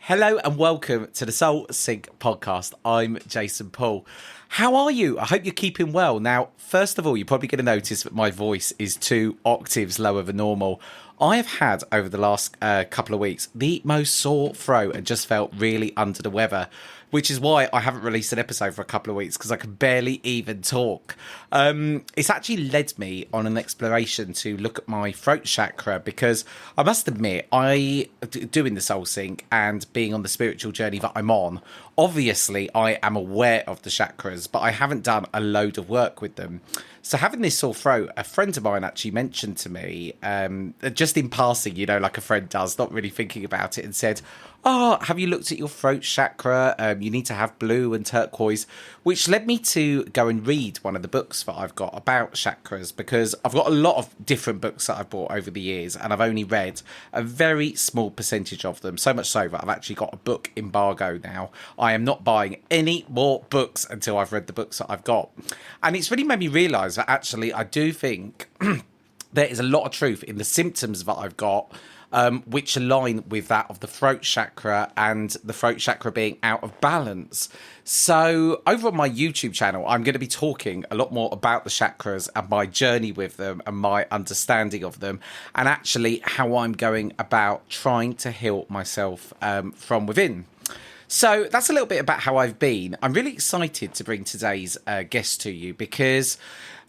Hello and welcome to the Soul Sync podcast. I'm Jason Paul. How are you? I hope you're keeping well. Now, first of all, you're probably going to notice that my voice is 2 octaves lower than normal. I have had, over the last couple of weeks, the most sore throat and just felt really under the weather, which is why I haven't released an episode for a couple of weeks, because I can barely even talk. It's actually led me on an exploration to look at my throat chakra, because I must admit, doing the Soul Sync and being on the spiritual journey that I'm on, obviously I am aware of the chakras, but I haven't done a load of work with them. So having this sore throat, a friend of mine actually mentioned to me, just in passing, you know, like a friend does, not really thinking about it, and said, "Oh, have you looked at your throat chakra? You need to have blue and turquoise," which led me to go and read one of the books that I've got about chakras, because I've got a lot of different books that I've bought over the years, and I've only read a very small percentage of them, so much so that I've actually got a book embargo now. I am not buying any more books until I've read the books that I've got. And it's really made me realise that actually I do think there is a lot of truth in the symptoms that I've got, which align with that of the throat chakra, and the throat chakra being out of balance. So over on my YouTube channel, I'm going to be talking a lot more about the chakras and my journey with them and my understanding of them, and actually how I'm going about trying to heal myself from within. So that's a little bit about how I've been. I'm really excited to bring today's guest to you, because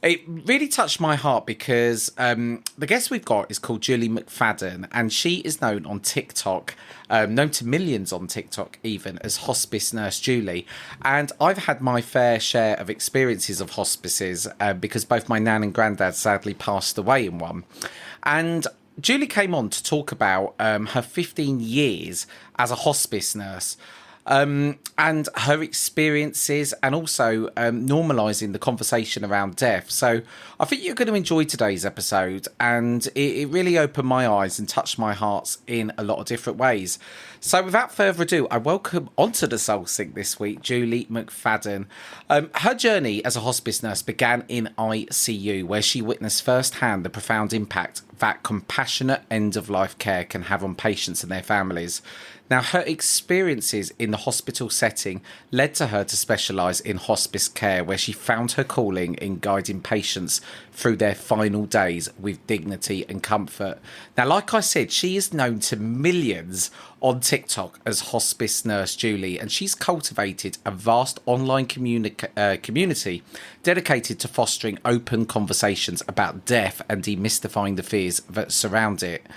it really touched my heart, because the guest we've got is called Julie McFadden, and she is known on TikTok, known to millions on TikTok even, as Hospice Nurse Julie. And I've had my fair share of experiences of hospices, because both my nan and granddad sadly passed away in one. And Julie came on to talk about her 15 years as a hospice nurse. And her experiences, and also normalising the conversation around death. So I think you're going to enjoy today's episode, and it really opened my eyes and touched my heart in a lot of different ways. So without further ado, I welcome onto the Soul Sync this week Julie McFadden. Her journey as a hospice nurse began in ICU, where she witnessed firsthand the profound impact that compassionate end-of-life care can have on patients and their families. Now, her experiences in the hospital setting led to her to specialise in hospice care, where she found her calling in guiding patients through their final days with dignity and comfort. Now, like I said, she is known to millions on TikTok as Hospice Nurse Julie, and she's cultivated a vast online community dedicated to fostering open conversations about death and demystifying the fears that surround it.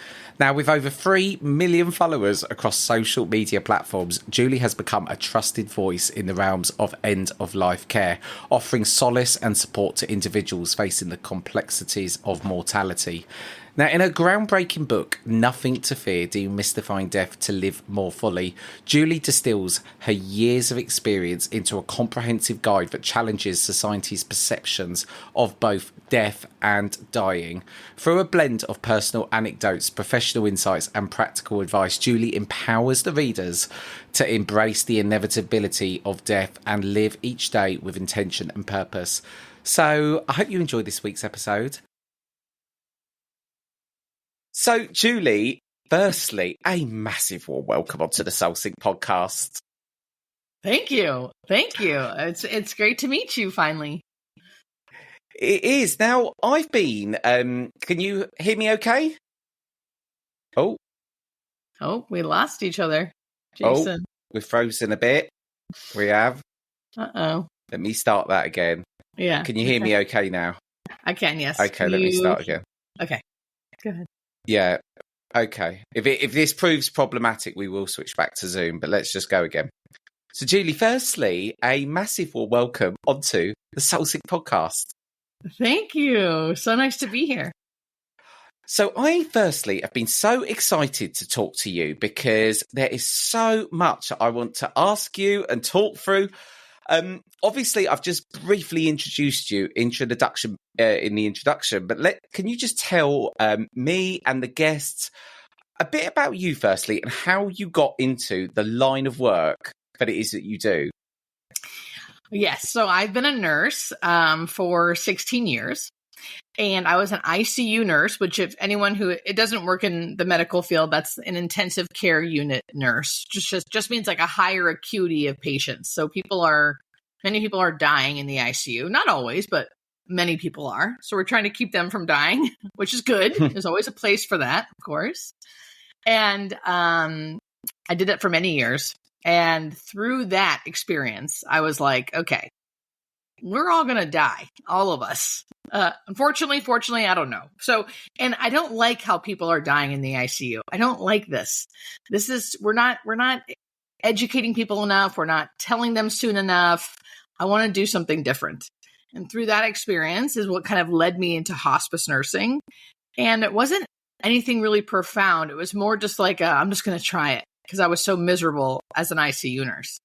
Now, with over 3 million followers across social media platforms, Julie has become a trusted voice in the realms of end-of-life care, offering solace and support to individuals facing the complexities of mortality. Now, in her groundbreaking book, Nothing to Fear, Demystifying Death to Live More Fully, Julie distills her years of experience into a comprehensive guide that challenges society's perceptions of both death and dying. Through a blend of personal anecdotes, professional insights, and practical advice, Julie empowers the readers to embrace the inevitability of death and live each day with intention and purpose. So I hope you enjoyed this week's episode. So, Julie, firstly, a massive warm welcome onto the Soul Sync podcast. Thank you. It's great to meet you finally. It is. Now, I've been, can you hear me okay? Oh, we lost each other, Jason. Oh, we're frozen a bit. We have. Uh-oh. Let me start that again. Yeah. Can you hear me okay now? I can, yes. Okay, let me start again. Okay, go ahead. Yeah, okay. If this proves problematic, we will switch back to Zoom, but let's just go again. So, Julie, firstly, a massive warm welcome onto the Soul Sync podcast. Thank you. So nice to be here. So I firstly have been so excited to talk to you, because there is so much I want to ask you and talk through. Obviously, I've just briefly introduced you in the introduction, but can you just tell me and the guests a bit about you firstly, and how you got into the line of work that it is that you do? Yes, so I've been a nurse for 16 years. And I was an ICU nurse, which if anyone who it doesn't work in the medical field, that's an intensive care unit nurse. Just means like a higher acuity of patients. So many people are dying in the ICU. Not always, but many people are. So we're trying to keep them from dying, which is good. There's always a place for that, of course. And I did it for many years. And through that experience, I was like, okay, we're all going to die, all of us. Unfortunately, fortunately, I don't know. So, and I don't like how people are dying in the ICU. I don't like this. We're not educating people enough. We're not telling them soon enough. I want to do something different. And through that experience is what kind of led me into hospice nursing. And it wasn't anything really profound. It was more just like, I'm just going to try it because I was so miserable as an ICU nurse.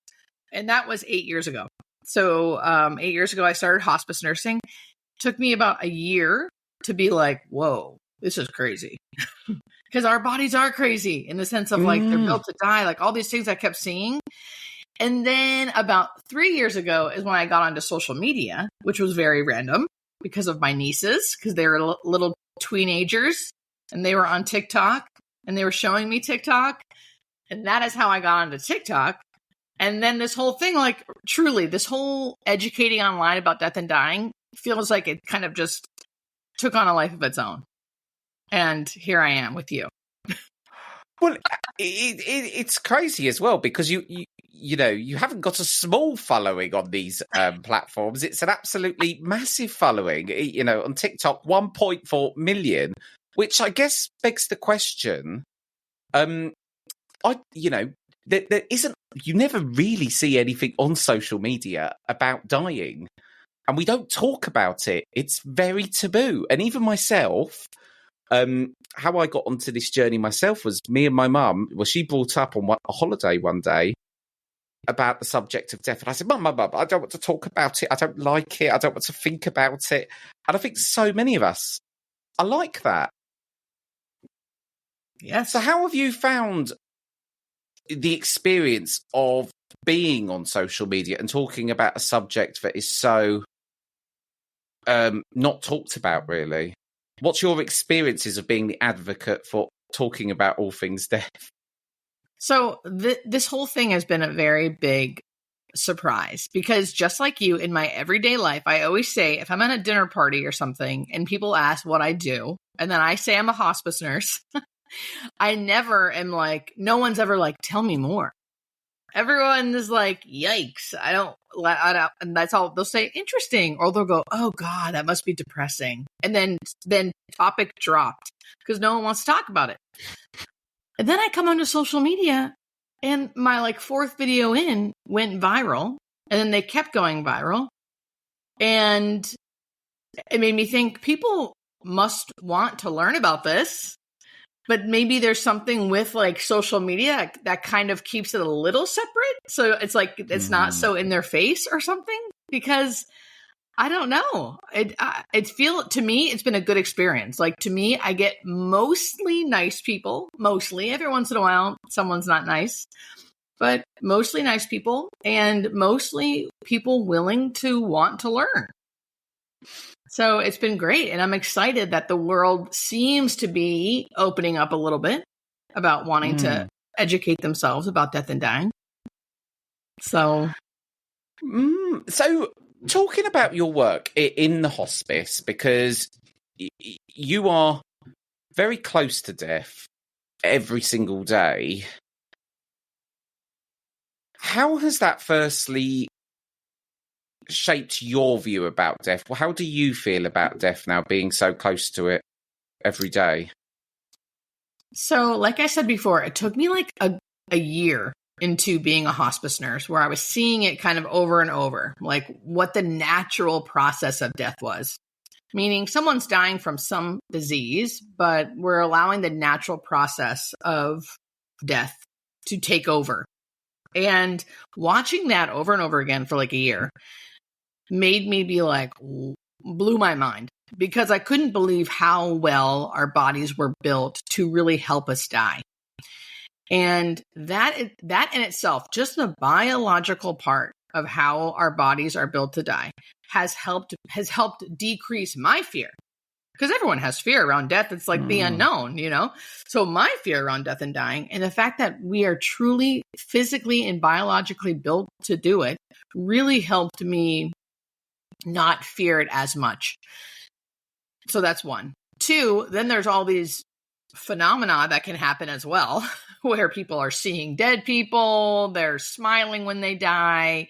And that was 8 years ago. So 8 years ago, I started hospice nursing. Took me about a year to be like, whoa, this is crazy. Because our bodies are crazy in the sense of like they're built to die, like all these things I kept seeing. And then about 3 years ago is when I got onto social media, which was very random because of my nieces, because they were little teenagers and they were on TikTok and they were showing me TikTok. And that is how I got onto TikTok. And then this whole thing, like truly, this whole educating online about death and dying feels like it kind of just took on a life of its own. And here I am with you. Well, it's crazy as well because you haven't got a small following on these platforms. It's an absolutely massive following. On TikTok, 1.4 million, which I guess begs the question. There isn't. You never really see anything on social media about dying, and we don't talk about it. It's very taboo. And even myself. How I got onto this journey myself was me and my mum. Well, she brought up on a holiday one day about the subject of death. And I said, Mum, I don't want to talk about it. I don't like it. I don't want to think about it. And I think so many of us are like that. Yes. So how have you found the experience of being on social media and talking about a subject that is so not talked about, really? What's your experiences of being the advocate for talking about all things death? So this whole thing has been a very big surprise because just like you, in my everyday life, I always say if I'm at a dinner party or something and people ask what I do, and then I say I'm a hospice nurse, I never am like, no one's ever like, tell me more. Everyone is like, yikes. I don't, and that's all they'll say, interesting. Or they'll go, oh God, that must be depressing. And then topic dropped because no one wants to talk about it. And then I come onto social media and my like fourth video in went viral and then they kept going viral. And it made me think people must want to learn about this. But maybe there's something with like social media that kind of keeps it a little separate. So it's like, it's not so in their face or something because I don't know. To me, it's been a good experience. Like to me, I get mostly nice people, mostly every once in a while, someone's not nice, but mostly nice people and mostly people willing to want to learn. So it's been great. And I'm excited that the world seems to be opening up a little bit about wanting to educate themselves about death and dying. So talking about your work in the hospice, because you are very close to death every single day. How has that firstly shaped your view about death? Well, how do you feel about death now, being so close to it every day? So, like I said before, it took me like a year into being a hospice nurse where I was seeing it kind of over and over, like what the natural process of death was. Meaning someone's dying from some disease, but we're allowing the natural process of death to take over. And watching that over and over again for like a year made me be like, blew my mind because I couldn't believe how well our bodies were built to really help us die. And that in itself, just the biological part of how our bodies are built to die has helped decrease my fear because everyone has fear around death. It's like the unknown, you know? So my fear around death and dying, and the fact that we are truly physically and biologically built to do it, really helped me not fear it as much. So that's one. Two, then there's all these phenomena that can happen as well, where people are seeing dead people, they're smiling when they die.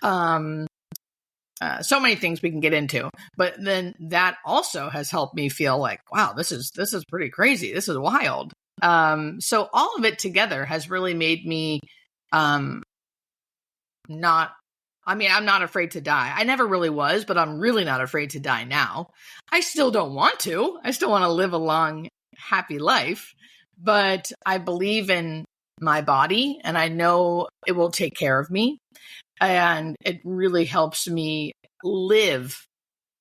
So many things we can get into, but then that also has helped me feel like, wow, this is pretty crazy. This is wild. So all of it together has really made me, I'm not afraid to die. I never really was, but I'm really not afraid to die now. I still don't want to. I still want to live a long, happy life, but I believe in my body and I know it will take care of me. And it really helps me live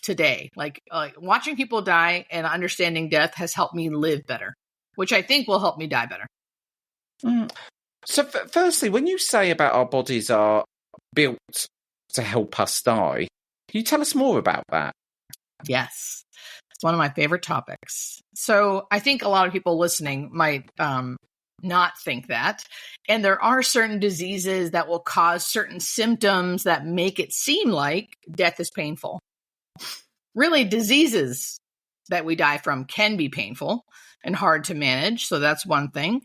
today. Like watching people die and understanding death has helped me live better, which I think will help me die better. So firstly, when you say about our bodies are built to help us die, can you tell us more about that? Yes. It's one of my favorite topics. So I think a lot of people listening might not think that. And there are certain diseases that will cause certain symptoms that make it seem like death is painful. Really, diseases that we die from can be painful and hard to manage. So that's one thing.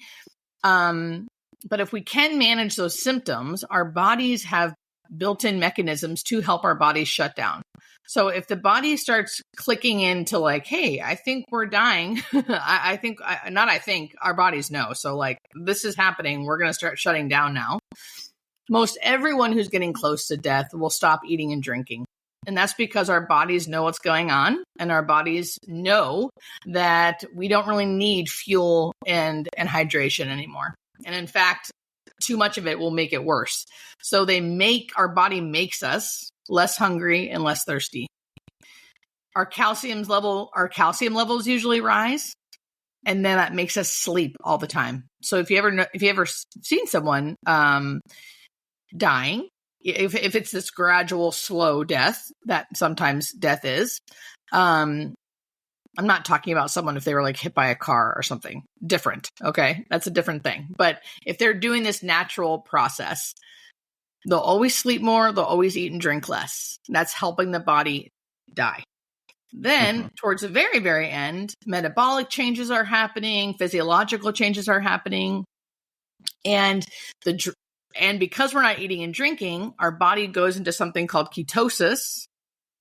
But if we can manage those symptoms, our bodies have built-in mechanisms to help our bodies shut down. So if the body starts clicking into like, hey, I think we're dying, our bodies know. So like, this is happening. We're going to start shutting down now. Most everyone who's getting close to death will stop eating and drinking. And that's because our bodies know what's going on. And our bodies know that we don't really need fuel and hydration anymore. And in fact, too much of it will make it worse. So our body makes us less hungry and less thirsty. Our calcium levels usually rise, and then that makes us sleep all the time. So if you ever seen someone dying, if it's this gradual, slow death that sometimes death is, I'm not talking about someone if they were like hit by a car or something different. Okay. That's a different thing. But if they're doing this natural process, they'll always sleep more. They'll always eat and drink less. That's helping the body die. Then towards the very, very end, metabolic changes are happening. Physiological changes are happening. And because we're not eating and drinking, our body goes into something called ketosis.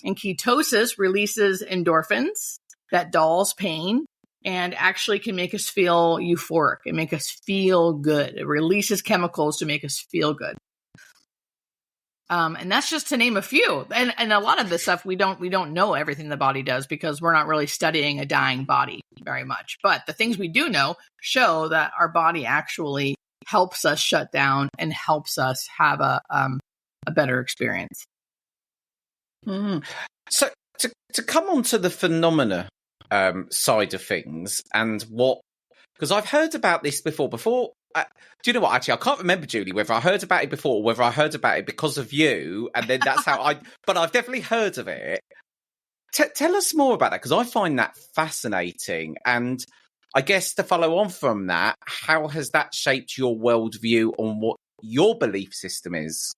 And ketosis releases endorphins that dulls pain and actually can make us feel euphoric and make us feel good. It releases chemicals to make us feel good. And that's just to name a few. And a lot of this stuff, we don't know everything the body does because we're not really studying a dying body very much. But the things we do know show that our body actually helps us shut down and helps us have a better experience. So to come on to the phenomena side of things and because I've heard about this before. Do you know what? Actually, I can't remember, Julie, whether I heard about it before or whether I heard about it because of you, and then that's how but I've definitely heard of it. Tell us more about that, because I find that fascinating. And I guess to follow on from that, how has that shaped your worldview on what your belief system is?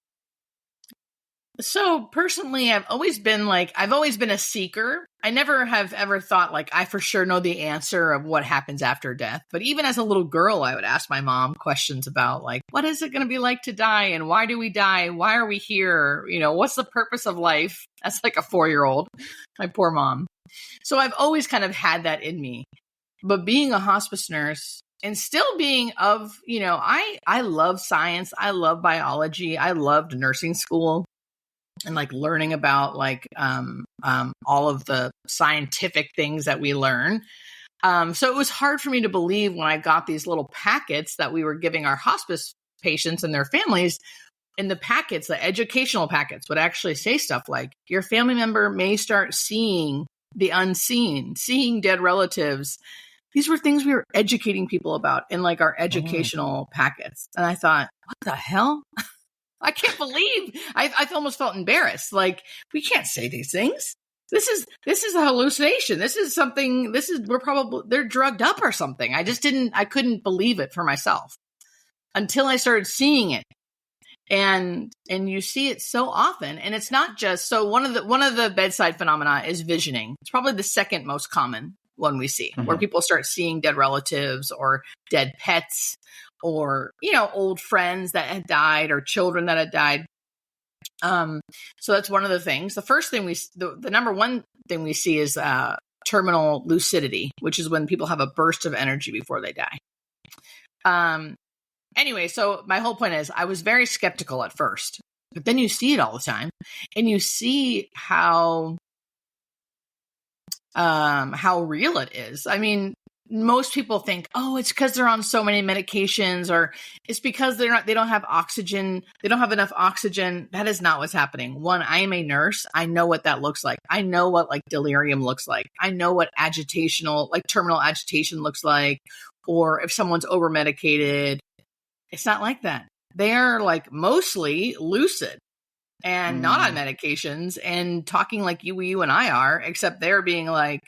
So personally, I've always been a seeker. I never have ever thought like I for sure know the answer of what happens after death. But even as a little girl, I would ask my mom questions about like, what is it going to be like to die? And why do we die? Why are we here? You know, what's the purpose of life? That's like a 4-year-old, my poor mom. So I've always kind of had that in me. But being a hospice nurse and still being I love science. I love biology. I loved nursing school. And like learning about like all of the scientific things that we learn. So it was hard for me to believe when I got these little packets that we were giving our hospice patients and their families. In the packets, the educational packets would actually say stuff like, your family member may start seeing the unseen, seeing dead relatives. These were things we were educating people about in like our educational packets. And I thought, what the hell? I can't believe I almost felt embarrassed. Like, we can't say these things. this is a hallucination. This is something, they're drugged up or something. I couldn't believe it for myself until I started seeing it. And you see it so often, and it's not just, so one of the bedside phenomena is visioning. It's probably the second most common one we see, where people start seeing dead relatives or dead pets or, old friends that had died or children that had died. So that's one of the things. The first thing the number one thing we see is terminal lucidity, which is when people have a burst of energy before they die. Anyway, so my whole point is I was very skeptical at first, but then you see it all the time, and you see how real it is. I mean, most people think, oh, it's because they're on so many medications, or it's because they don't have oxygen. They don't have enough oxygen. That is not what's happening. One, I am a nurse. I know what that looks like. I know what delirium looks like. I know what terminal agitation looks like, or if someone's over medicated. It's not like that. They are mostly lucid and not on medications and talking like you and I are, except they're being like,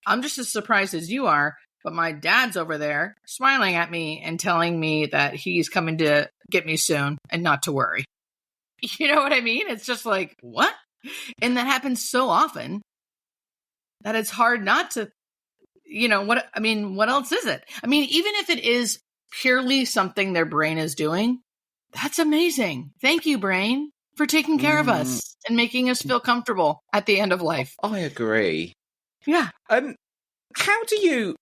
I'm just as surprised as you are, but my dad's over there smiling at me and telling me that he's coming to get me soon and not to worry. You know what I mean? It's just like, what? And that happens so often that it's hard not to, what else is it? I mean, even if it is purely something their brain is doing, that's amazing. Thank you, brain, for taking care of us and making us feel comfortable at the end of life. I agree. Yeah. How do you,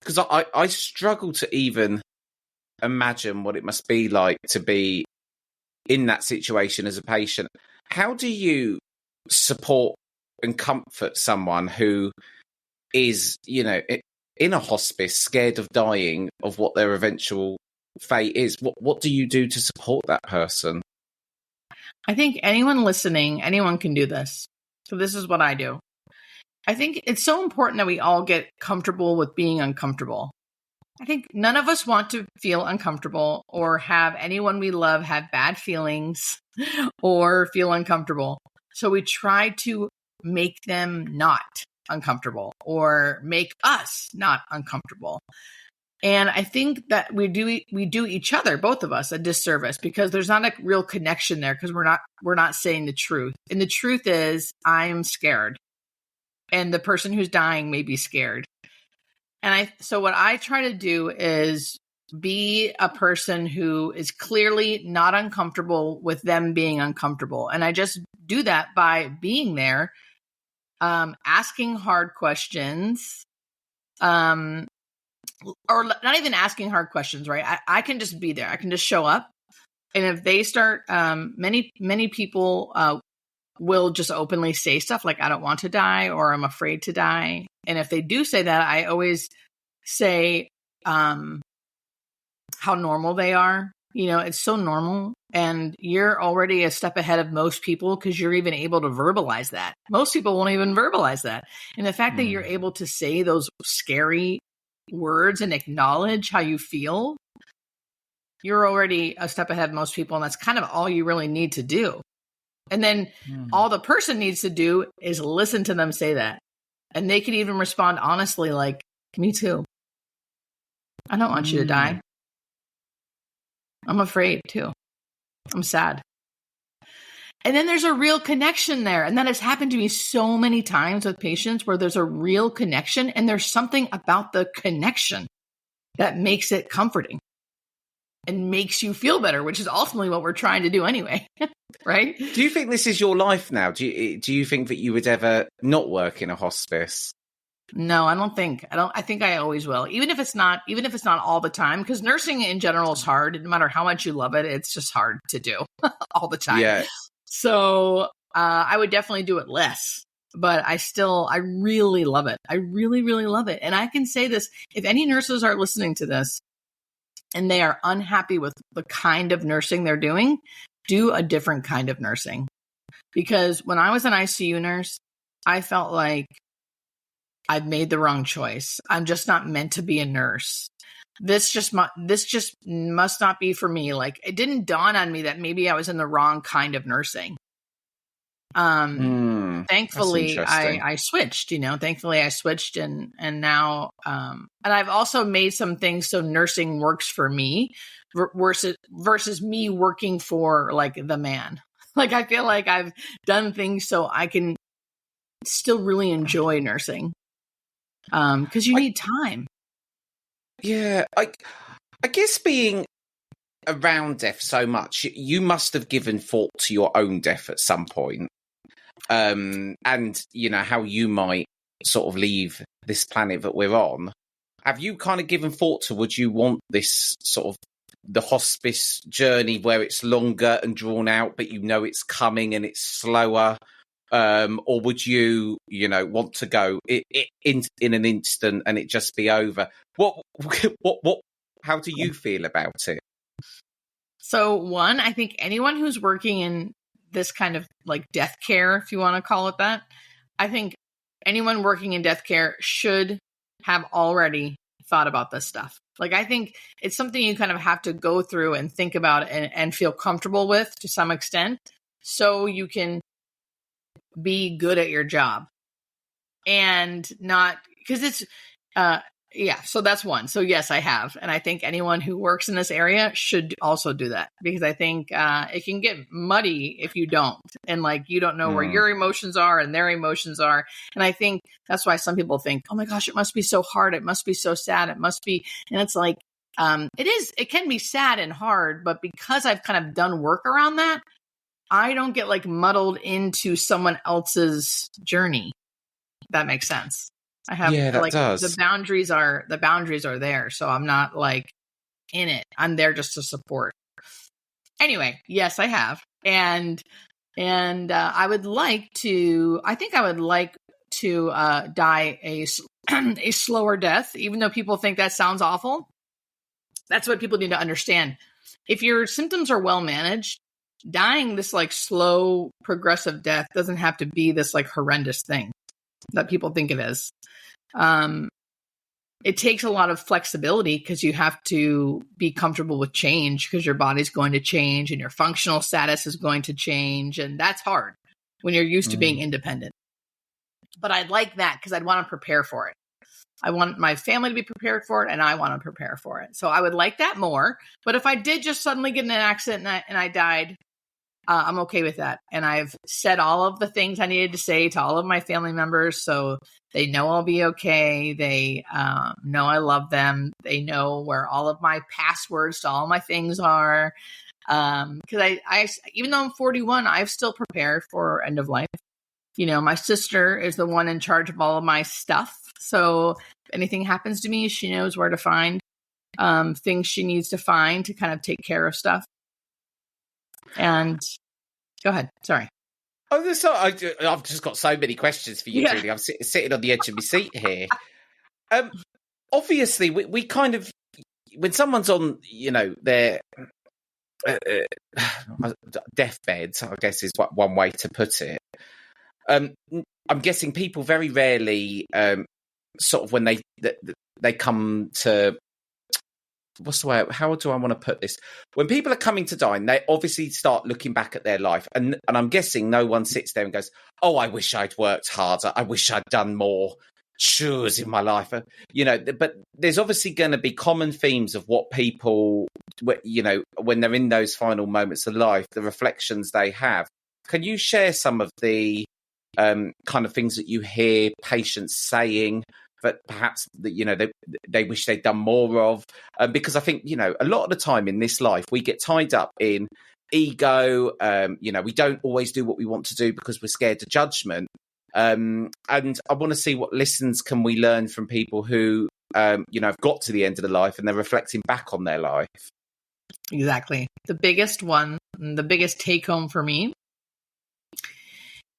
because I struggle to even imagine what it must be like to be in that situation as a patient. How do you support and comfort someone who is, in a hospice, scared of dying, of what their eventual fate is? What do you do to support that person? I think anyone can do this. So this is what I do. I think it's so important that we all get comfortable with being uncomfortable. I think none of us want to feel uncomfortable or have anyone we love have bad feelings or feel uncomfortable. So we try to make them not uncomfortable or make us not uncomfortable. And I think that we do each other, both of us, a disservice because there's not a real connection there because we're not saying the truth. And the truth is I'm scared and the person who's dying may be scared. And so what I try to do is be a person who is clearly not uncomfortable with them being uncomfortable. And I just do that by being there, asking hard questions, or not even asking hard questions, right? I can just be there. I can just show up. And if they start, many people will just openly say stuff like, I don't want to die, or I'm afraid to die. And if they do say that, I always say how normal they are. It's so normal. And you're already a step ahead of most people because you're even able to verbalize that. Most people won't even verbalize that. And the fact that you're able to say those scary words and acknowledge how you feel, you're already a step ahead of most people. And that's kind of all you really need to do. And then all the person needs to do is listen to them say that. And they can even respond honestly, like, me too. I don't want you to die. I'm afraid too. I'm sad. And then there's a real connection there. And that has happened to me so many times with patients where there's a real connection and there's something about the connection that makes it comforting and makes you feel better, which is ultimately what we're trying to do anyway. Right? Do you think this is your life now? Do you think that you would ever not work in a hospice? No, I don't think. I think I always will. Even if it's not all the time, because nursing in general is hard. No matter how much you love it, it's just hard to do all the time. Yeah. So I would definitely do it less. But I really love it. I really, really love it. And I can say this, if any nurses are listening to this and they are unhappy with the kind of nursing they're doing, do a different kind of nursing. Because when I was an ICU nurse, I felt like I've made the wrong choice. I'm just not meant to be a nurse. This just must not be for me. Like, it didn't dawn on me that maybe I was in the wrong kind of nursing. That's Thankfully interesting. I switched, thankfully I switched and now, and I've also made some things so nursing works for me versus me working for like the man. Like, I feel like I've done things so I can still really enjoy nursing. Cause you need time. Yeah, I guess being around death so much, you must have given thought to your own death at some point. And how you might sort of leave this planet that we're on. Have you kind of given thought to, would you want this sort of the hospice journey where it's longer and drawn out, but it's coming and it's slower? Or would you want to go in an instant and it just be over? What how do you feel about it? So one, I think anyone who's working in this kind of like death care, if you want to call it that, I think anyone working in death care should have already thought about this stuff. Like, I think it's something you kind of have to go through and think about and feel comfortable with to some extent, so you can be good at your job and not, because it's, so that's one. So yes, I have. And I think anyone who works in this area should also do that, because I think it can get muddy if you don't. And like, you don't know where your emotions are and their emotions are. And I think that's why some people think, oh my gosh, it must be so hard. It must be so sad. It must be. And it's like, it can be sad and hard, but because I've kind of done work around that, I don't get like muddled into someone else's journey. That makes sense. I have, that like, does. the boundaries are there. So I'm not like in it. I'm there just to support. Anyway, yes, I have. And I would like to die a slower death, even though people think that sounds awful. That's what people need to understand. If your symptoms are well managed, dying this like slow progressive death doesn't have to be this like horrendous thing that people think it is. It takes a lot of flexibility because you have to be comfortable with change, because your body's going to change and your functional status is going to change. And that's hard when you're used to being independent. But I'd like that because I'd want to prepare for it. I want my family to be prepared for it, and I want to prepare for it. So I would like that more. But if I did just suddenly get in an accident and I died, I'm okay with that. And I've said all of the things I needed to say to all of my family members, so they know I'll be okay. They know I love them. They know where all of my passwords to all my things are. Because I, even though I'm 41, I've still prepared for end of life. My sister is the one in charge of all of my stuff. So if anything happens to me, she knows where to find things she needs to find to kind of take care of stuff. And go ahead. Sorry. Oh, I've just got so many questions for you, Julie. I'm sitting on the edge of my seat here. Obviously, we kind of, when someone's on, their deathbeds, I guess is one way to put it. I'm guessing people very rarely, sort of when they come to, what's the way? How do I want to put this? When people are coming to die, they obviously start looking back at their life, and I'm guessing no one sits there and goes, "Oh, I wish I'd worked harder. I wish I'd done more chores in my life." But there's obviously going to be common themes of what people, when they're in those final moments of life, the reflections they have. Can you share some of the kind of things that you hear patients saying that perhaps they wish they'd done more of? Because I think, a lot of the time in this life, we get tied up in ego. We don't always do what we want to do because we're scared of judgment. And I want to see what lessons can we learn from people who, have got to the end of the life and they're reflecting back on their life. Exactly. The biggest one, the biggest take home for me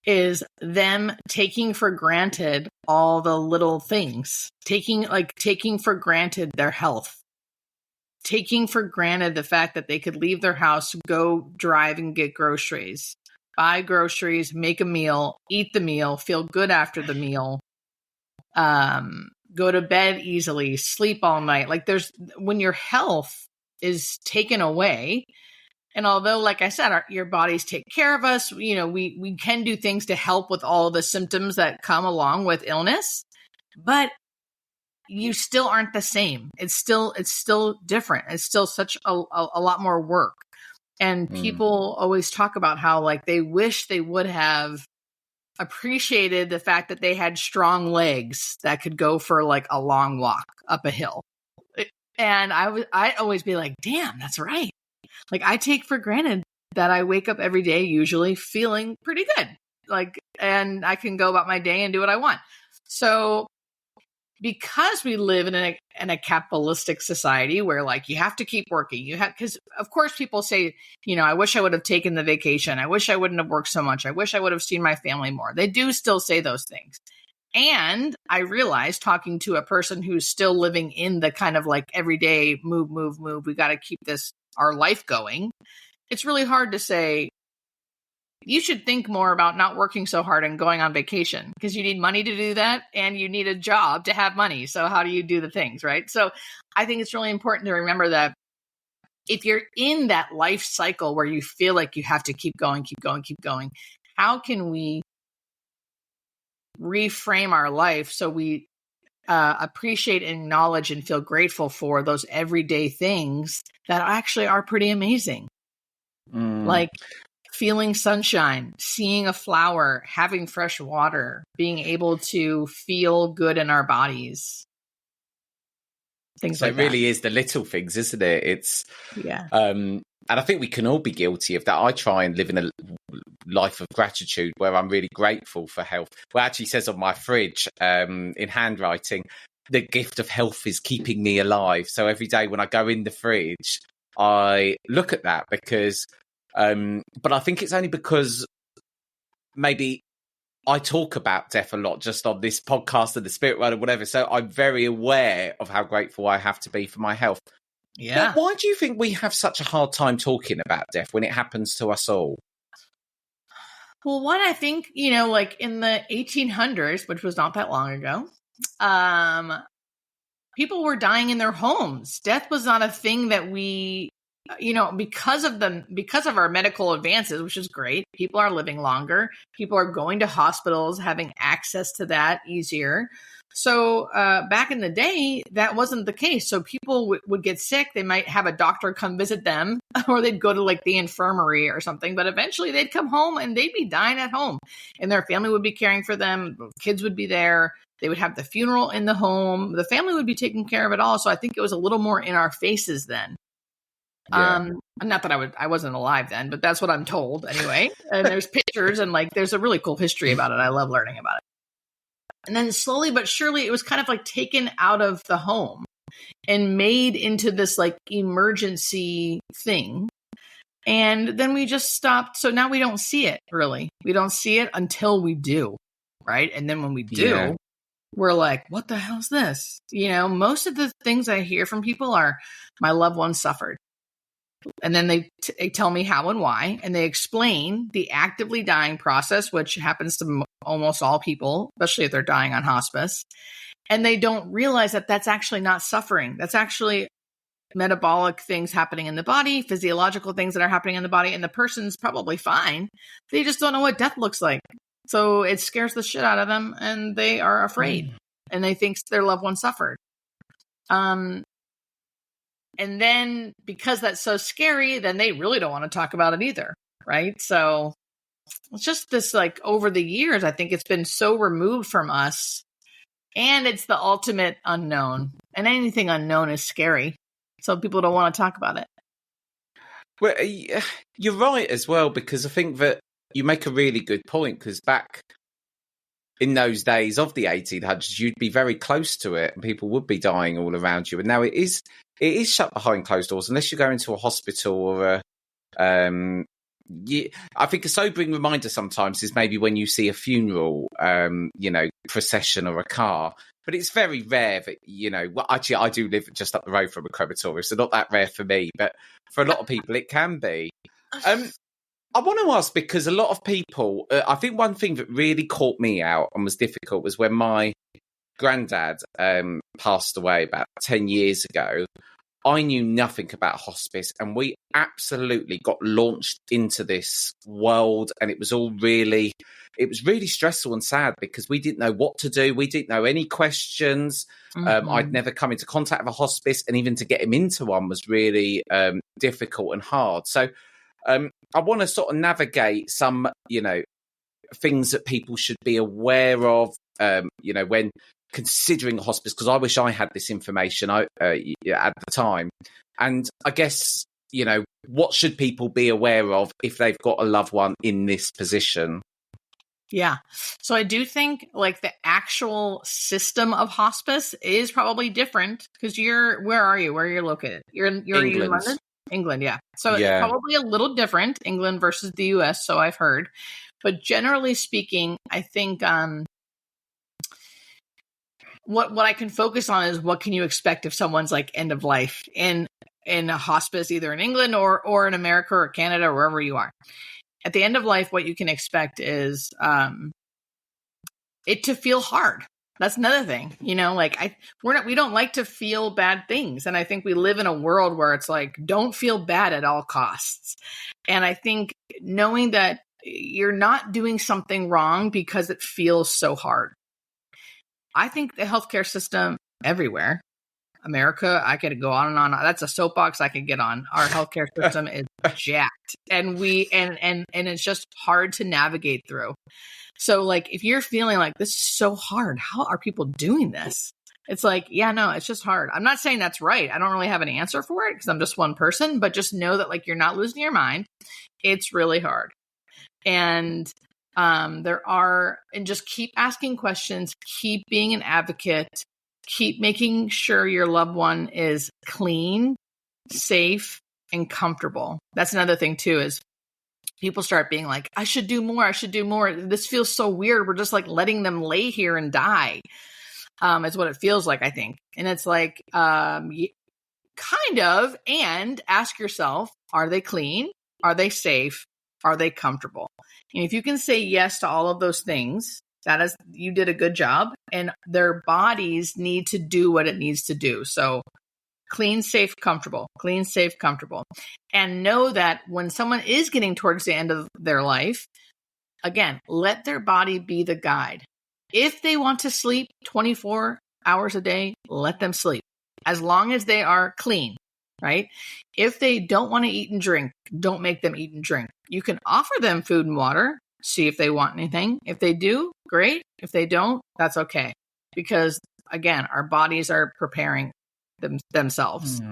is them taking for granted all the little things, taking for granted their health, taking for granted the fact that they could leave their house, go drive and get groceries, buy groceries, make a meal, eat the meal, feel good after the meal, go to bed easily, sleep all night. Like when your health is taken away, And although, like I said, your bodies take care of us, we can do things to help with all the symptoms that come along with illness, but you still aren't the same. It's still different. It's still such a lot more work. And people always talk about how like they wish they would have appreciated the fact that they had strong legs that could go for like a long walk up a hill. And I always be like, damn, that's right. Like I take for granted that I wake up every day usually feeling pretty good. Like, and I can go about my day and do what I want. So because we live in a capitalistic society where like you have to keep working, because of course people say, I wish I would have taken the vacation. I wish I wouldn't have worked so much. I wish I would have seen my family more. They do still say those things. And I realized talking to a person who's still living in the kind of like everyday move, we got to keep our life going. It's really hard to say, you should think more about not working so hard and going on vacation because you need money to do that and you need a job to have money. So how do you do the things, right? So I think it's really important to remember that if you're in that life cycle where you feel like you have to keep going, how can we reframe our life so we appreciate and acknowledge and feel grateful for those everyday things that actually are pretty amazing? Like feeling sunshine, seeing a flower, having fresh water, being able to feel good in our bodies. Things like that. It really is the little things, isn't it? It's and I think we can all be guilty of that. I try and live in a life of gratitude where I'm really grateful for health. Well, it actually says on my fridge in handwriting, the gift of health is keeping me alive. So every day when I go in the fridge, I look at that because but I think it's only because maybe I talk about death a lot just on this podcast and the Spirit World or whatever. So I'm very aware of how grateful I have to be for my health. Yeah. But why do you think we have such a hard time talking about death when it happens to us all? Well, one, I think, like in the 1800s, which was not that long ago, people were dying in their homes. Death was not a thing that we, because of our medical advances, which is great. People are living longer. People are going to hospitals, having access to that easier. So back in the day, that wasn't the case. So people would get sick. They might have a doctor come visit them, or they'd go to like the infirmary or something. But eventually they'd come home and they'd be dying at home. And their family would be caring for them. Kids would be there. They would have the funeral in the home. The family would be taking care of it all. So I think it was a little more in our faces then. Yeah. Not that I wasn't alive then, but that's what I'm told anyway. And there's pictures and like there's a really cool history about it. I love learning about it. And then slowly but surely it was kind of like taken out of the home and made into this like emergency thing. And then we just stopped. So now we don't see it really. We don't see it until we do. Right. And then when we do, we're like, what the hell is this? Most of the things I hear from people are my loved one suffered. And then they tell me how and why, and they explain the actively dying process, which happens to almost all people, especially if they're dying on hospice. And they don't realize that that's actually not suffering. That's actually metabolic things happening in the body, physiological things that are happening in the body, and the person's probably fine. They just don't know what death looks like. So it scares the shit out of them, and they are afraid, and they think their loved one suffered. And then because that's so scary, then they really don't want to talk about it either, right? So it's just this like over the years, I think it's been so removed from us, and it's the ultimate unknown, and anything unknown is scary. So people don't want to talk about it. Well, you're right as well, because I think that you make a really good point, because back in those days of the 1800s, you'd be very close to it and people would be dying all around you. And now it is shut behind closed doors, unless you go into a hospital or I think a sobering reminder sometimes is maybe when you see a funeral, procession or a car. But it's very rare that, actually I do live just up the road from a crematorium, so not that rare for me. But for a lot of people, it can be. I want to ask, because a lot of people, I think one thing that really caught me out and was difficult was when my granddad passed away about 10 years ago. I knew nothing about hospice, and we absolutely got launched into this world, and it was really stressful and sad because we didn't know what to do. We didn't know any questions. I'd never come into contact with a hospice, and even to get him into one was really difficult and hard. So I want to sort of navigate some, things that people should be aware of, when considering a hospice, because I wish I had this information at the time. And I guess, what should people be aware of if they've got a loved one in this position? Yeah. So I do think like the actual system of hospice is probably different because where are you? Where are you located? You're in London? England, yeah. So it's probably a little different, England versus the US, so I've heard. But generally speaking, I think what I can focus on is what can you expect if someone's like end of life in a hospice, either in England or in America or Canada or wherever you are. At the end of life, what you can expect is it to feel hard. That's another thing, we don't like to feel bad things. And I think we live in a world where it's like, don't feel bad at all costs. And I think knowing that you're not doing something wrong because it feels so hard. I think the healthcare system everywhere, America, I could go on and on. That's a soapbox I could get on. Our healthcare system is jacked, and it's just hard to navigate through. So like, if you're feeling like this is so hard, how are people doing this? It's like, yeah, no, it's just hard. I'm not saying that's right. I don't really have an answer for it because I'm just one person, but just know that like, you're not losing your mind. It's really hard. And and just keep asking questions, keep being an advocate, keep making sure your loved one is clean, safe, and comfortable. That's another thing too, is people start being like, I should do more. This feels so weird. We're just like letting them lay here and die. Is what it feels like, I think. And it's like, kind of, and ask yourself, are they clean? Are they safe? Are they comfortable? And if you can say yes to all of those things, you did a good job, and their bodies need to do what it needs to do. So clean, safe, comfortable, and know that when someone is getting towards the end of their life, again, let their body be the guide. If they want to sleep 24 hours a day, let them sleep, as long as they are clean, right? If they don't want to eat and drink, don't make them eat and drink. You can offer them food and water, see if they want anything. If they do, great. If they don't, that's okay. Because again, our bodies are preparing themselves.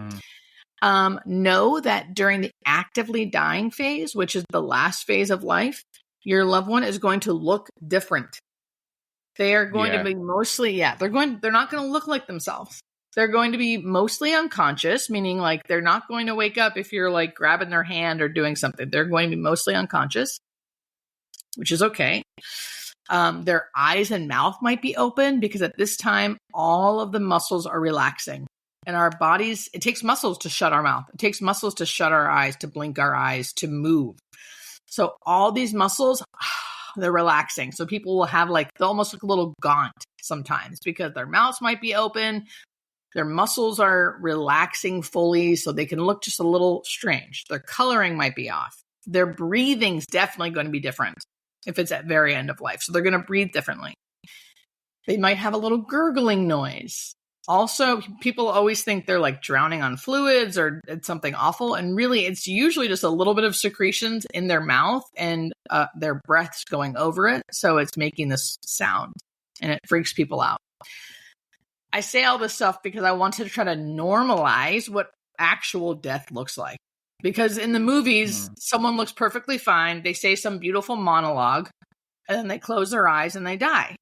Know that during the actively dying phase, which is the last phase of life, your loved one is going to look different. They are going to be mostly, they're not going to look like themselves. They're going to be mostly unconscious, meaning like they're not going to wake up if you're like grabbing their hand or doing something. They're going to be mostly unconscious, which is okay. Their eyes and mouth might be open because at this time, all of the muscles are relaxing. And our bodies, it takes muscles to shut our mouth. It takes muscles to shut our eyes, to blink our eyes, to move. So all these muscles, they're relaxing. So people will have they'll almost look a little gaunt sometimes because their mouths might be open. Their muscles are relaxing fully, so they can look just a little strange. Their coloring might be off. Their breathing's definitely going to be different if it's at very end of life. So they're going to breathe differently. They might have a little gurgling noise. Also, people always think they're like drowning on fluids or it's something awful. And really, it's usually just a little bit of secretions in their mouth and their breath's going over it. So it's making this sound and it freaks people out. I say all this stuff because I wanted to try to normalize what actual death looks like. Because in the movies, someone looks perfectly fine. They say some beautiful monologue and then they close their eyes and they die.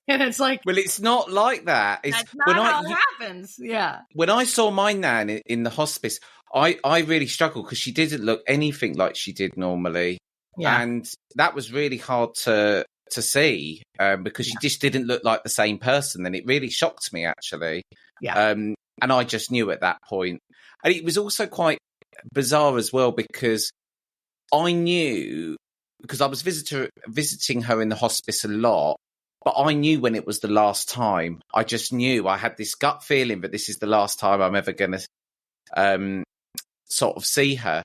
And it's like, well, it's not like that. That's not how it happens. Yeah. When I saw my nan in the hospice, I really struggled because she didn't look anything like she did normally. Yeah. And that was really hard to see because she just didn't look like the same person. And it really shocked me, actually. Yeah. And I just knew at that point. And it was also quite bizarre as well because I knew, because I was visiting her in the hospice a lot, but I knew when it was the last time. I just knew. I had this gut feeling that this is the last time I'm ever going to sort of see her.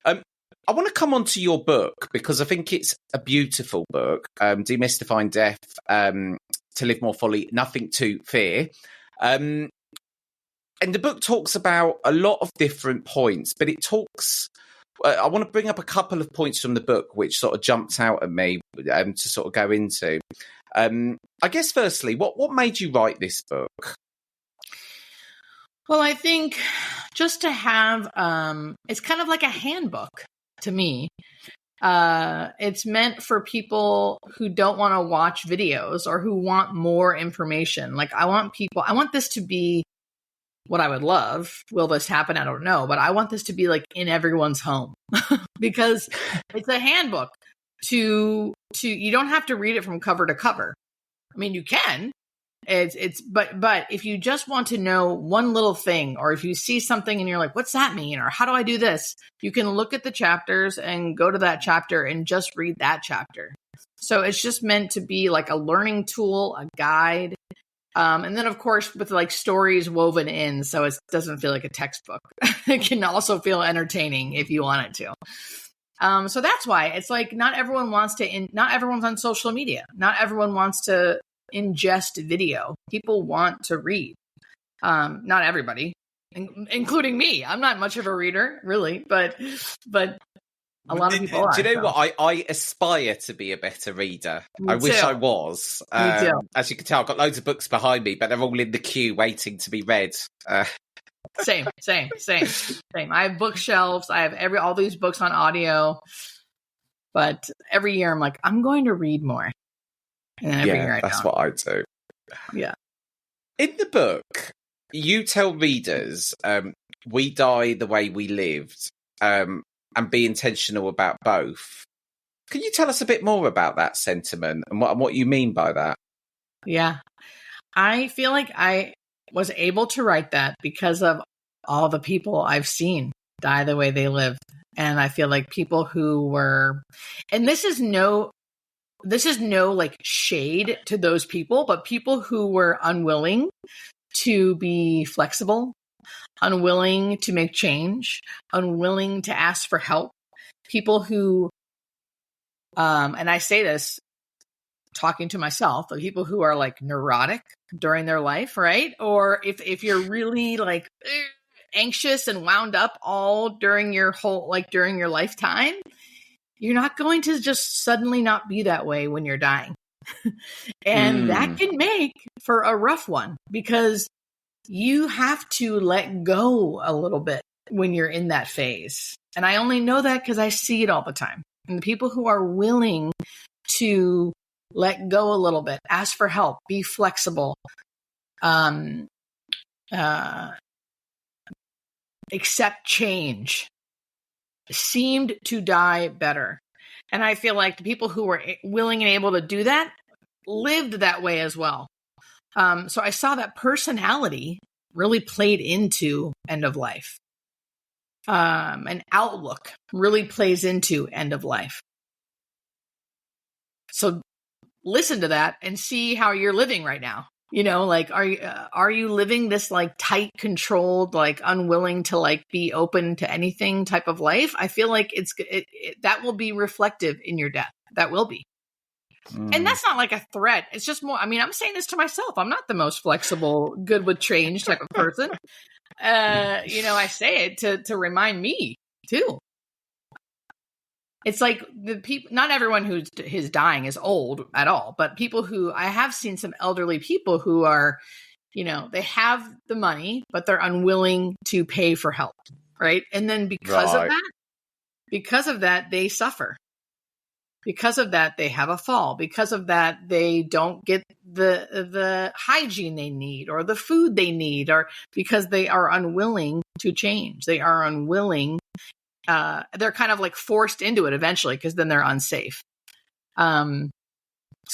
I want to come on to your book because I think it's a beautiful book, Demystifying Death, To Live More Fully, Nothing to Fear. And the book talks about a lot of different points, but it talks... I want to bring up a couple of points from the book which sort of jumped out at me to sort of go into. I guess, firstly, what made you write this book? Well, I think just to have... it's kind of like a handbook to me. It's meant for people who don't want to watch videos or who want more information. Like, I want this to be what I would love. Will this happen? I don't know, but I want this to be like in everyone's home because it's a handbook to, you don't have to read it from cover to cover. I mean, you can, but if you just want to know one little thing, or if you see something and you're like, what's that mean? Or how do I do this? You can look at the chapters and go to that chapter and just read that chapter. So it's just meant to be like a learning tool, a guide. And then, of course, with like stories woven in, so it doesn't feel like a textbook. It can also feel entertaining if you want it to. So that's why it's like not everyone's on social media. Not everyone wants to ingest video. People want to read. Not everybody, including me. I'm not much of a reader, really, but a lot of people are. Do you know what? I aspire to be a better reader. Me I wish too. I was. Me too. As you can tell, I've got loads of books behind me, but they're all in the queue waiting to be read. Same. I have bookshelves. I have all these books on audio. But every year I'm like, I'm going to read more. And then every year I that's don't. what I do. Yeah. In the book, you tell readers, we die the way we lived. And be intentional about both. Can you tell us a bit more about that sentiment and what you mean by that? Yeah. I feel like I was able to write that because of all the people I've seen die the way they lived. And I feel like people who were, and this is no like shade to those people, but people who were unwilling to be flexible, unwilling to make change, unwilling to ask for help. People who, and I say this talking to myself, but people who are like neurotic during their life, right? Or if you're really like anxious and wound up all during your lifetime, you're not going to just suddenly not be that way when you're dying. And that can make for a rough one because you have to let go a little bit when you're in that phase. And I only know that because I see it all the time. And the people who are willing to let go a little bit, ask for help, be flexible, accept change, seemed to die better. And I feel like the people who were willing and able to do that lived that way as well. So I saw that personality really played into end of life. And outlook really plays into end of life. So listen to that and see how you're living right now. You know, like, are you living this like tight, controlled, like unwilling to like be open to anything type of life? I feel like that will be reflective in your death. That will be. And that's not like a threat. It's just more, I mean, I'm saying this to myself. I'm not the most flexible, good with change type of person. I say it to remind me too. It's like the people, not everyone who's dying is old at all, but people who, I have seen some elderly people who are, they have the money, but they're unwilling to pay for help. Right. And then because of that, they suffer. Because of that, they have a fall. Because of that, they don't get the hygiene they need or the food they need, or because they are unwilling to change. They are unwilling. They're kind of like forced into it eventually because then they're unsafe. So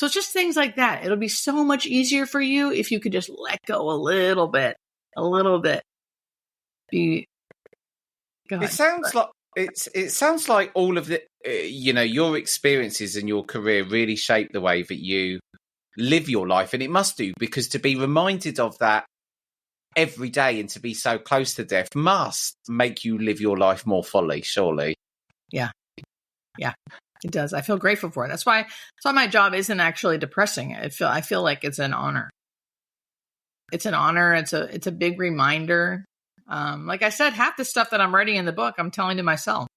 it's just things like that. It'll be so much easier for you if you could just let go a little bit. It sounds like all of the, your experiences and your career really shape the way that you live your life, and it must do, because to be reminded of that every day and to be so close to death must make you live your life more fully, surely. Yeah. Yeah, it does. I feel grateful for it. That's why my job isn't actually depressing. I feel like it's an honor. It's an honor. It's a big reminder. Like I said, half the stuff that I'm writing in the book, I'm telling to myself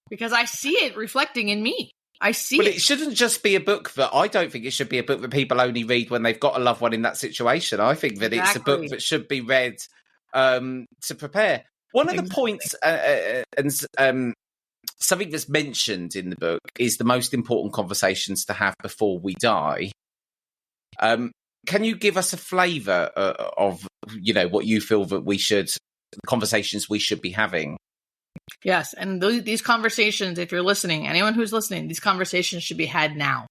because I see it reflecting in me. I see But it shouldn't just be a book I don't think it should be a book that people only read when they've got a loved one in that situation. I think that It's a book that should be read to prepare. One of the points and something that's mentioned in the book is the most important conversations to have before we die. Can you give us a flavour of, what you feel that conversations we should be having? Yes, and these conversations, if you're listening, anyone who's listening, these conversations should be had now,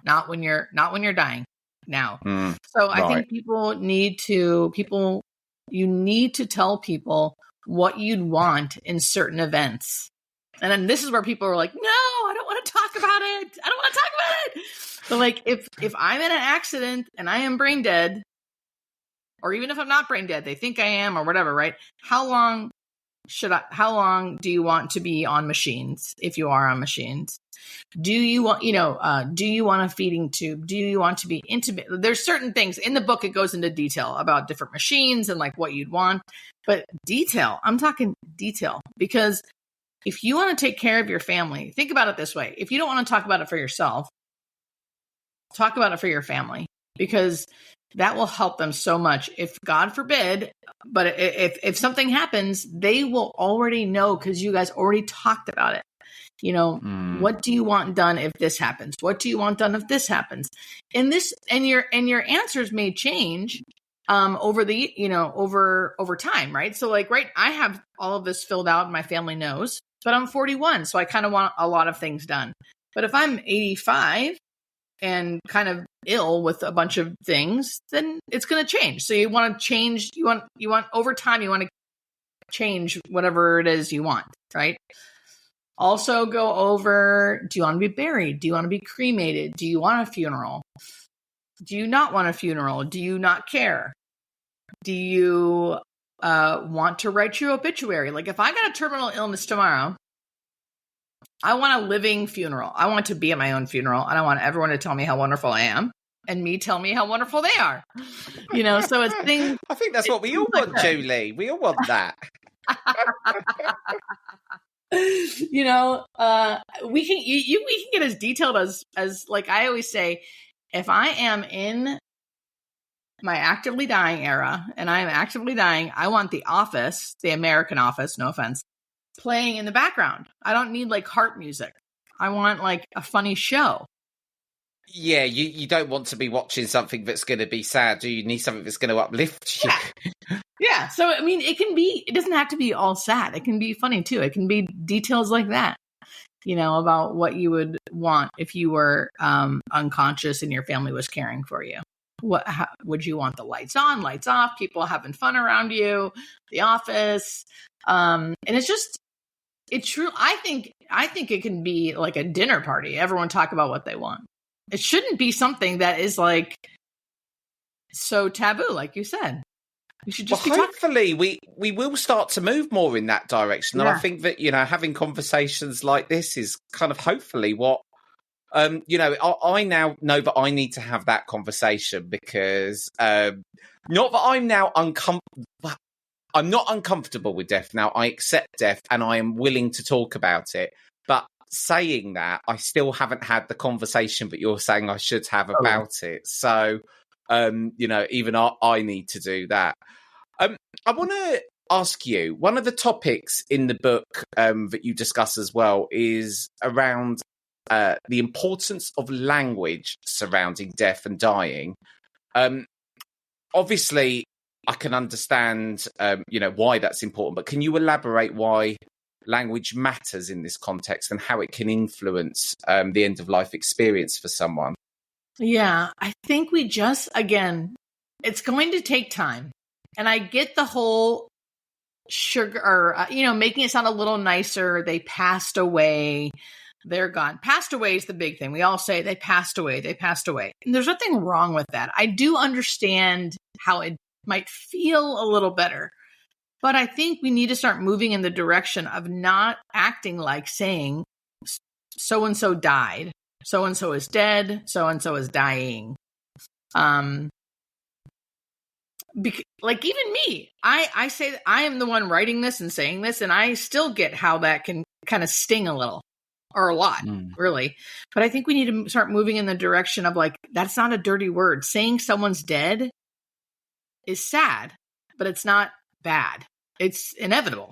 not when you're dying. Now. So I think you need to tell people what you'd want in certain events. And then this is where people are like, no, I don't want to talk about it. I don't want to talk about it. But like, if I'm in an accident and I am brain dead, or even if I'm not brain dead, they think I am or whatever, right? How long do you want to be on machines if you are on machines? Do you want, do you want a feeding tube? Do you want to be intimate? There's certain things in the book. It goes into detail about different machines and like what you'd want, but I'm talking detail because if you want to take care of your family, think about it this way. If you don't want to talk about it for yourself, talk about it for your family because that will help them so much. If God forbid, but if something happens, they will already know because you guys already talked about it. What do you want done if this happens? What do you want done if this happens? And your answers may change over time, right? So like, right, I have all of this filled out and my family knows, but I'm 41. So I kind of want a lot of things done. But if I'm 85 and kind of ill with a bunch of things, then it's going to change. So you want to change, you want over time, you want to change whatever it is you want, right? Also go over, do you want to be buried? Do you want to be cremated? Do you want a funeral? Do you not want a funeral? Do you not care? Do you want to write your obituary? Like if I got a terminal illness tomorrow, I want a living funeral. I want to be at my own funeral and I want everyone to tell me how wonderful I am and me tell me how wonderful they are. So it's things. I think that's what we all want, Julie. We all want that. We can get as detailed as like I always say, if I am in my actively dying era and I am actively dying, I want The Office, the American Office, no offense, playing in the background. I don't need like harp music. I want like a funny show. Yeah, you don't want to be watching something that's going to be sad. Do you need something that's going to uplift you? Yeah. So, I mean, it doesn't have to be all sad. It can be funny too. It can be details like that, about what you would want if you were unconscious and your family was caring for you. How, would you want the lights on, lights off, people having fun around you, The Office? And it's true. I think it can be like a dinner party. Everyone talk about what they want. It shouldn't be something that is like so taboo, like you said. We should just hopefully we will start to move more in that direction. And I think that, having conversations like this is kind of hopefully what, I now know that I need to have that conversation because not that I'm now I'm not uncomfortable with death now. I accept death and I am willing to talk about it. But saying that, I still haven't had the conversation that you're saying I should have about it. So, even I need to do that. I want to ask you, one of the topics in the book that you discuss as well is around the importance of language surrounding death and dying. Obviously, I can understand, why that's important, but can you elaborate why language matters in this context and how it can influence the end of life experience for someone? Yeah, I think it's going to take time. And I get the whole sugar or, making it sound a little nicer. They passed away. They're gone. Passed away is the big thing. We all say they passed away. They passed away. And there's nothing wrong with that. I do understand how it might feel a little better. But I think we need to start moving in the direction of not acting like saying so-and-so died, so-and-so is dead, so-and-so is dying. Like even me, I say that I am the one writing this and saying this, and I still get how that can kind of sting a little or a lot, really. But I think we need to start moving in the direction of like, that's not a dirty word. Saying someone's dead is sad, but it's not bad. It's inevitable.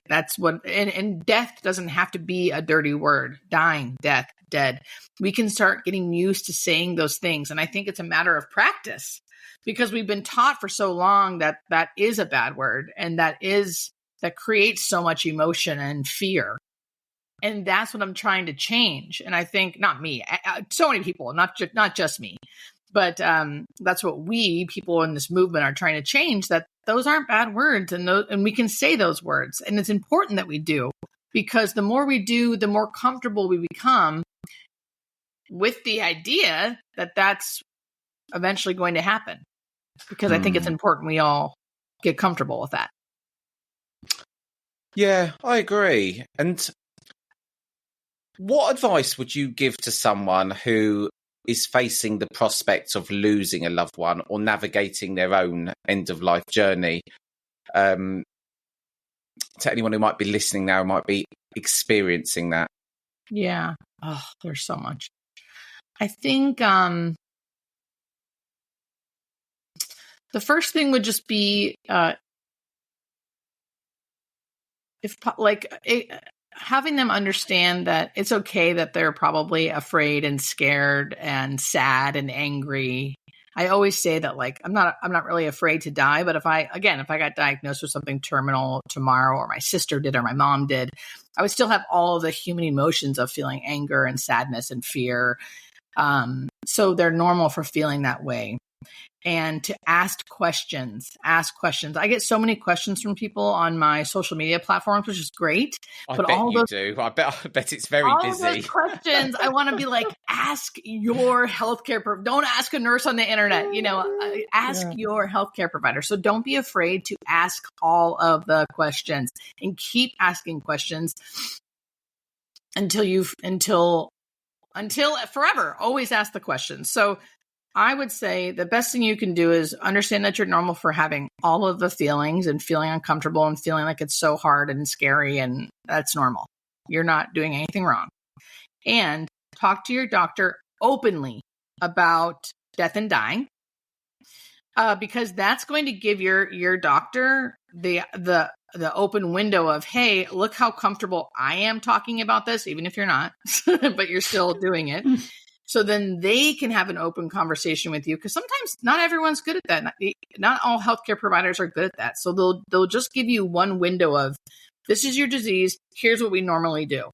That's what, and death doesn't have to be a dirty word. Dying, death, dead. We can start getting used to saying those things. And I think it's a matter of practice, because we've been taught for so long that that is a bad word, and that creates so much emotion and fear. And that's what I'm trying to change. And I think not me, so many people, not just me, but that's what we people in this movement are trying to change, that those aren't bad words, and we can say those words. And it's important that we do, because the more we do, the more comfortable we become with the idea that that's eventually going to happen. Because I think it's important we all get comfortable with that. Yeah, I agree. And what advice would you give to someone who is facing the prospect of losing a loved one or navigating their own end-of-life journey? To anyone who might be listening now, might be experiencing that. Yeah. Oh, there's so much. I think the first thing would just be having them understand that it's okay that they're probably afraid and scared and sad and angry. I always say that, like, I'm not really afraid to die, but if I got diagnosed with something terminal tomorrow, or my sister did, or my mom did, I would still have all of the human emotions of feeling anger and sadness and fear. So they're normal for feeling that way. And to ask questions. I get so many questions from people on my social media platforms, which is great. I bet it's very busy. All those questions, I want to be like, ask your healthcare provider. Don't ask a nurse on the internet. Ask your healthcare provider. So don't be afraid to ask all of the questions, and keep asking questions until forever. Always ask the questions. So I would say the best thing you can do is understand that you're normal for having all of the feelings and feeling uncomfortable and feeling like it's so hard and scary, and that's normal. You're not doing anything wrong. And talk to your doctor openly about death and dying, because that's going to give your doctor the open window of, hey, look how comfortable I am talking about this, even if you're not, but you're still doing it. So then they can have an open conversation with you, because sometimes not everyone's good at that. Not all healthcare providers are good at that. So they'll just give you one window of, this is your disease, here's what we normally do.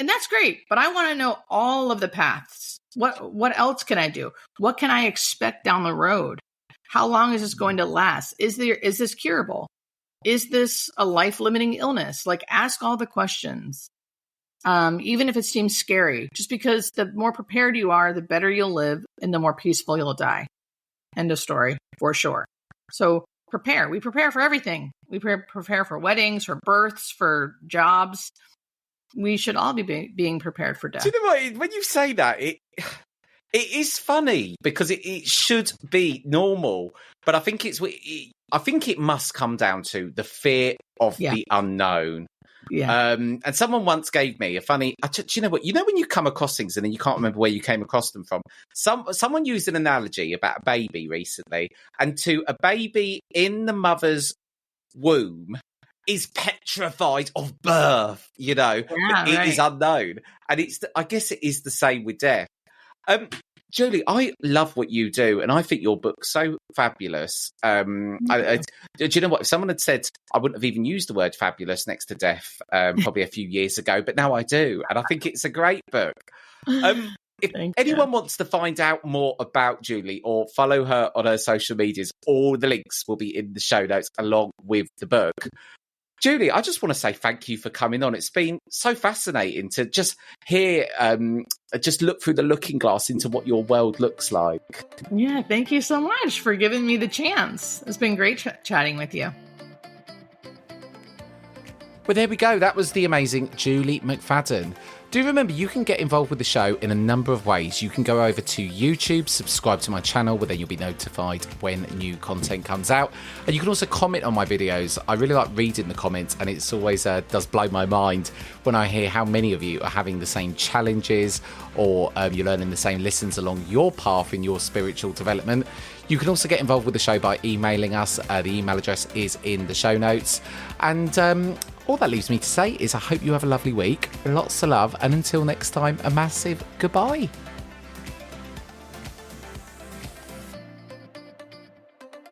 And that's great, but I want to know all of the paths. What else can I do? What can I expect down the road? How long is this going to last? Is this curable? Is this a life-limiting illness? Like, ask all the questions. Even if it seems scary, just because the more prepared you are, the better you'll live and the more peaceful you'll die. End of story, for sure. So prepare. We prepare for everything. We prepare for weddings, for births, for jobs. We should all be being prepared for death. Do you know what? When you say that, it is funny, because it should be normal, but I think it must come down to the fear of the unknown. Yeah. And someone once gave me a funny. Do you know what? You know when you come across things and then you can't remember where you came across them from. Someone used an analogy about a baby recently, and to a baby in the mother's womb is petrified of birth. It is unknown, and I guess it is the same with death. Julie, I love what you do, and I think your book's so fabulous. Do you know what? If someone had said, I wouldn't have even used the word fabulous next to death probably a few years ago, but now I do, and I think it's a great book. If anyone wants to find out more about Julie or follow her on her social medias, all the links will be in the show notes along with the book. Julie, I just want to say thank you for coming on. It's been so fascinating to just hear, just look through the looking glass into what your world looks like. Yeah, thank you so much for giving me the chance. It's been great chatting with you. Well, there we go. That was the amazing Julie McFadden. Do remember, you can get involved with the show in a number of ways. You can go over to YouTube, subscribe to my channel, where then you'll be notified when new content comes out. And you can also comment on my videos. I really like reading the comments, and it's always does blow my mind when I hear how many of you are having the same challenges, or you're learning the same lessons along your path in your spiritual development. You can also get involved with the show by emailing us. The email address is in the show notes. And all that leaves me to say is I hope you have a lovely week. Lots of love. And until next time, a massive goodbye.